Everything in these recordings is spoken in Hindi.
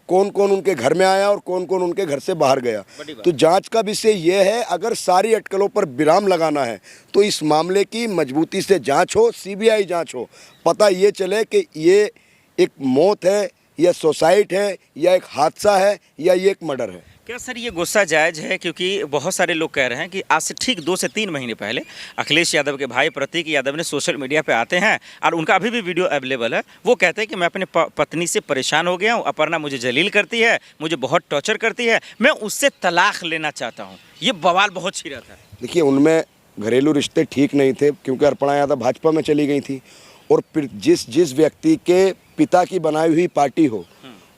कौन कौन उनके घर में आया और कौन कौन उनके घर से बाहर गया। तो जांच का विषय ये है, अगर सारी अटकलों पर विराम लगाना है तो इस मामले की मजबूती से जांच हो, सीबीआई जांच हो, पता ये चले कि ये एक मौत है या सुसाइड है या एक हादसा है या ये एक मर्डर है। क्या सर ये गुस्सा जायज़ है? क्योंकि बहुत सारे लोग कह रहे हैं कि आज से ठीक 2 से 3 महीने पहले अखिलेश यादव के भाई प्रतीक यादव ने सोशल मीडिया पे आते हैं और उनका अभी भी वीडियो अवेलेबल है। वो कहते हैं कि मैं अपने पत्नी से परेशान हो गया हूँ, अपर्णा मुझे जलील करती है, मुझे बहुत टॉर्चर करती है, मैं उससे तलाक लेना चाहता हूँ। ये बवाल बहुत छिड़ा था। देखिए, उनमें घरेलू रिश्ते ठीक नहीं थे क्योंकि अर्पणा यादव भाजपा में चली गई थी, और फिर जिस व्यक्ति के पिता की बनाई हुई पार्टी हो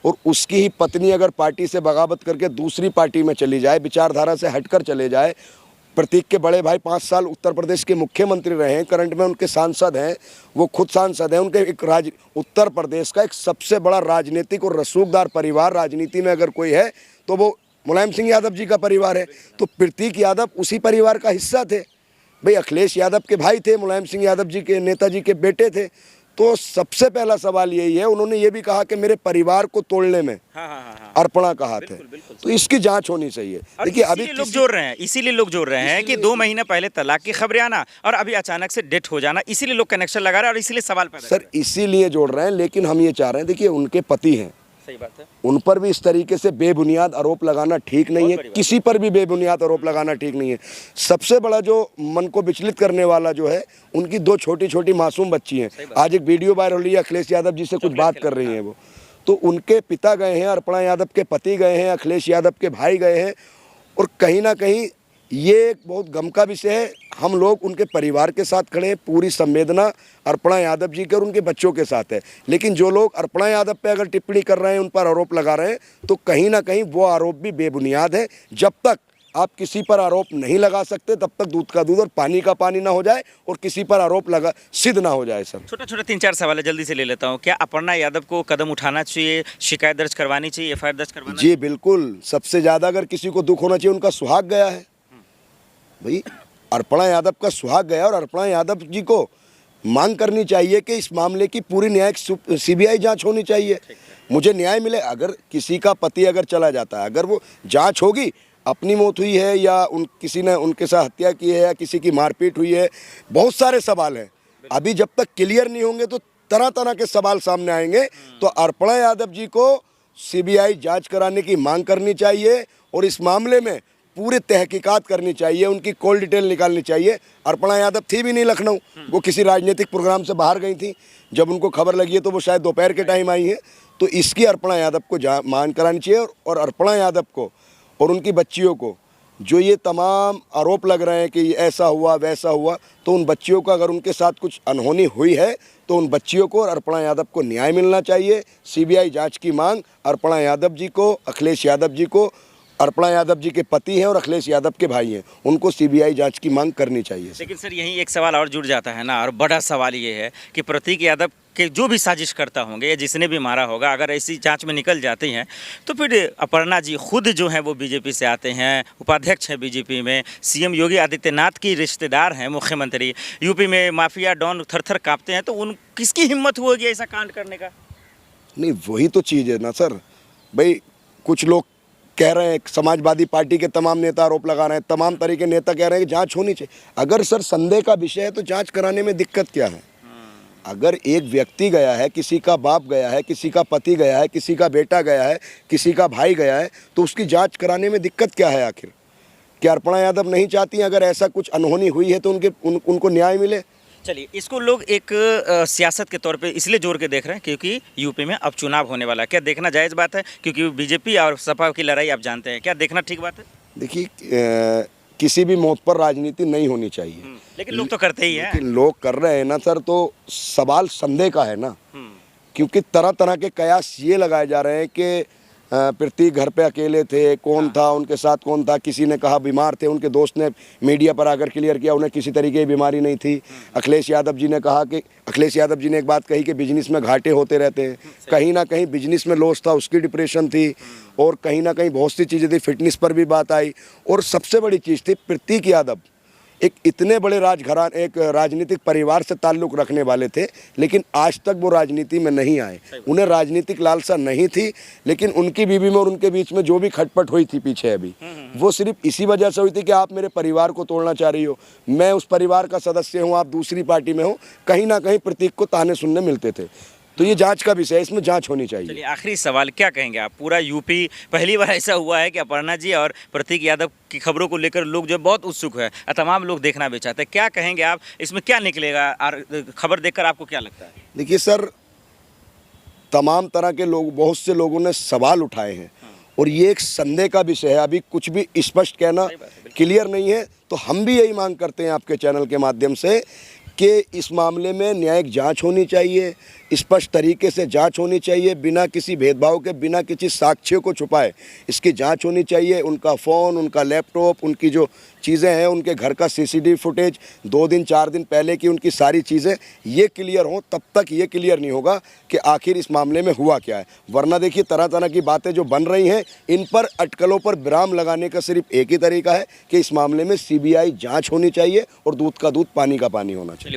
और उसकी ही पत्नी अगर पार्टी से बगावत करके दूसरी पार्टी में चली जाए, विचारधारा से हटकर चले जाए। प्रतीक के बड़े भाई 5 साल उत्तर प्रदेश के मुख्यमंत्री रहे हैं, करंट में उनके सांसद हैं, वो खुद सांसद हैं। उनके एक उत्तर प्रदेश का एक सबसे बड़ा राजनीतिक और रसूखदार परिवार राजनीति में अगर कोई है तो वो मुलायम सिंह यादव जी का परिवार है। तो प्रतीक यादव उसी परिवार का हिस्सा थे। भाई अखिलेश यादव के भाई थे, मुलायम सिंह यादव जी के, नेताजी के बेटे थे। तो सबसे पहला सवाल यही है, उन्होंने ये भी कहा कि मेरे परिवार को तोड़ने में अर्पणा का हाथ है। तो इसकी जांच होनी चाहिए। देखिए, अभी लोग जोड़ रहे हैं, इसीलिए लोग जोड़ रहे हैं कि 2 महीने पहले तलाक की खबरें आना और अभी अचानक से डेथ हो जाना, इसीलिए लोग कनेक्शन लगा रहे हैं और इसीलिए सवाल पैदा सर इसीलिए जोड़ रहे हैं। लेकिन हम ये चाह रहे हैं, देखिए उनके पति हैं, सही बात है, उन पर भी इस तरीके से बेबुनियाद आरोप लगाना ठीक नहीं है। किसी पर भी बेबुनियाद आरोप लगाना ठीक नहीं है। सबसे बड़ा जो मन को विचलित करने वाला जो है, उनकी 2 छोटी छोटी मासूम बच्ची हैं। आज एक वीडियो वायरल हुई है, अखिलेश यादव जी से कुछ बात कर रही हैं वो। तो उनके पिता गए हैं, अर्पणा यादव के पति गए हैं, अखिलेश यादव के भाई गए हैं, और कहीं ना कहीं ये एक बहुत गम का विषय है। हम लोग उनके परिवार के साथ खड़े हैं, पूरी संवेदना अर्पणा यादव जी के और उनके बच्चों के साथ है। लेकिन जो लोग अर्पणा यादव पे अगर टिप्पणी कर रहे हैं, उन पर आरोप लगा रहे हैं, तो कहीं ना कहीं वो आरोप भी बेबुनियाद है। जब तक आप किसी पर आरोप नहीं लगा सकते, तब तक दूध का दूध और पानी का पानी ना हो जाए और किसी पर आरोप लगा सिद्ध ना हो जाए। सर छोटा छोटा 3-4 सवाल है, जल्दी से ले लेता हूँ। क्या अपर्णा यादव को कदम उठाना चाहिए, शिकायत दर्ज करवानी चाहिए, FIR दर्ज करवाना? जी बिल्कुल। सबसे ज़्यादा अगर किसी को दुख होना चाहिए, उनका सुहाग गया है। भाई अर्पणा यादव का सुहाग गया, और अर्पणा यादव जी को मांग करनी चाहिए कि इस मामले की पूरी न्यायिक CBI जांच होनी चाहिए। मुझे न्याय मिले। अगर किसी का पति अगर चला जाता है, अगर वो जांच होगी, अपनी मौत हुई है या किसी ने उनके साथ हत्या की है या किसी की मारपीट हुई है, बहुत सारे सवाल हैं। अभी जब तक क्लियर नहीं होंगे तो तरह तरह के सवाल सामने आएंगे। तो अर्पणा यादव जी को CBI जांच कराने की मांग करनी चाहिए और इस मामले में पूरी तहकीकात करनी चाहिए, उनकी कॉल डिटेल निकालनी चाहिए। अर्पणा यादव थी भी नहीं लखनऊ, वो किसी राजनीतिक प्रोग्राम से बाहर गई थी। जब उनको खबर लगी है तो वो शायद दोपहर के टाइम आई है। तो इसकी अर्पणा यादव को मांग करानी चाहिए, और अर्पणा यादव को और उनकी बच्चियों को जो ये तमाम आरोप लग रहे हैं कि ऐसा हुआ वैसा हुआ, तो उन बच्चियों को अगर उनके साथ कुछ अनहोनी हुई है तो उन बच्चियों को और अर्पणा यादव को न्याय मिलना चाहिए। CBI जांच की मांग अर्पणा यादव जी को, अखिलेश यादव जी को, अर्पणा यादव जी के पति हैं और अखिलेश यादव के भाई हैं, उनको CBI जांच की मांग करनी चाहिए। लेकिन सर यहीं एक सवाल और जुड़ जाता है ना, और बड़ा सवाल ये है कि प्रतीक यादव के जो भी साजिश करता होंगे या जिसने भी मारा होगा, अगर ऐसी जांच में निकल जाती हैं तो फिर अपर्णा जी खुद जो हैं वो बीजेपी से आते हैं, उपाध्यक्ष हैं बीजेपी में, CM योगी आदित्यनाथ की रिश्तेदार हैं, मुख्यमंत्री, यूपी में माफिया डॉन थर-थर कांपते हैं, तो उन किसकी हिम्मत होगी ऐसा कांड करने का? नहीं, वही तो चीज़ है ना सर। भाई कुछ लोग कह रहे हैं, समाजवादी पार्टी के तमाम नेता आरोप लगा रहे हैं, तमाम तरह के नेता कह रहे हैं कि जांच होनी चाहिए। अगर सर संदेह का विषय है तो जांच कराने में दिक्कत क्या है? अगर एक व्यक्ति गया है, किसी का बाप गया है, किसी का पति गया है, किसी का बेटा गया है, किसी का भाई गया है, तो उसकी जांच कराने में दिक्कत क्या है? आखिर क्या अर्पणा यादव नहीं चाहती हैं अगर ऐसा कुछ अनहोनी हुई है तो उनको न्याय मिले? चलिए, इसको लोग एक सियासत के तौर पे इसलिए जोड़ के देख रहे हैं क्योंकि यूपी में अब चुनाव होने वाला है। क्या देखना जायज़ बात है? क्योंकि बीजेपी और सपा की लड़ाई आप जानते हैं, क्या देखना ठीक बात है? देखिए, किसी भी मौत पर राजनीति नहीं होनी चाहिए, लेकिन लोग तो करते ही हैं। लेकिन लोग कर रहे हैं ना सर, तो सवाल संदेह का है ना। क्योंकि तरह तरह के कयास ये लगाए जा रहे हैं कि प्रतीक घर पे अकेले थे, कौन था उनके साथ, कौन था, किसी ने कहा बीमार थे, उनके दोस्त ने मीडिया पर आकर क्लियर किया उन्हें किसी तरीके की बीमारी नहीं थी। अखिलेश यादव जी ने कहा कि अखिलेश यादव जी ने एक बात कही कि बिजनेस में घाटे होते रहते हैं, कहीं ना कहीं बिजनेस में लॉस था, उसकी डिप्रेशन थी, और कहीं ना कहीं बहुत सी चीज़ें थी, फिटनेस पर भी बात आई, और सबसे बड़ी चीज़ थी प्रतीक यादव एक इतने बड़े राजघरान एक राजनीतिक परिवार से ताल्लुक़ रखने वाले थे, लेकिन आज तक वो राजनीति में नहीं आए। उन्हें राजनीतिक लालसा नहीं थी, लेकिन उनकी बीवी में और उनके बीच में जो भी खटपट हुई थी पीछे अभी, वो सिर्फ इसी वजह से हुई थी कि आप मेरे परिवार को तोड़ना चाह रही हो, मैं उस परिवार का सदस्य हूँ, आप दूसरी पार्टी में हो। कहीं ना कहीं प्रतीक को ताने सुनने मिलते थे। तो ये जांच का विषय है, इसमें जांच होनी चाहिए। चलिए आखिरी सवाल, क्या कहेंगे आप? पूरा यूपी पहली बार ऐसा हुआ है कि अपर्णा जी और प्रतीक यादव की खबरों को लेकर लोग जो बहुत उत्सुक है, तमाम लोग देखना भी चाहते हैं। क्या कहेंगे आप, इसमें क्या निकलेगा और खबर देखकर आपको क्या लगता है? देखिए सर, तमाम तरह के लोग, बहुत से लोगों ने सवाल उठाए हैं और ये एक संदेह का विषय है। अभी कुछ भी स्पष्ट कहना क्लियर नहीं है। तो हम भी यही मांग करते हैं आपके चैनल के माध्यम से कि इस मामले में न्यायिक जांच होनी चाहिए, स्पष्ट तरीके से जांच होनी चाहिए, बिना किसी भेदभाव के, बिना किसी साक्ष्यों को छुपाए इसकी जांच होनी चाहिए। उनका फ़ोन, उनका लैपटॉप, उनकी जो चीज़ें हैं, उनके घर का सीसीटीवी फुटेज, 2 दिन 4 दिन पहले की उनकी सारी चीज़ें, ये क्लियर हों, तब तक ये क्लियर नहीं होगा कि आखिर इस मामले में हुआ क्या है। वरना देखिए तरह तरह की बातें जो बन रही हैं, इन पर अटकलों पर विराम लगाने का सिर्फ एक ही तरीका है कि इस मामले में CBI जाँच होनी चाहिए और दूध का दूध, पानी का पानी होना चाहिए।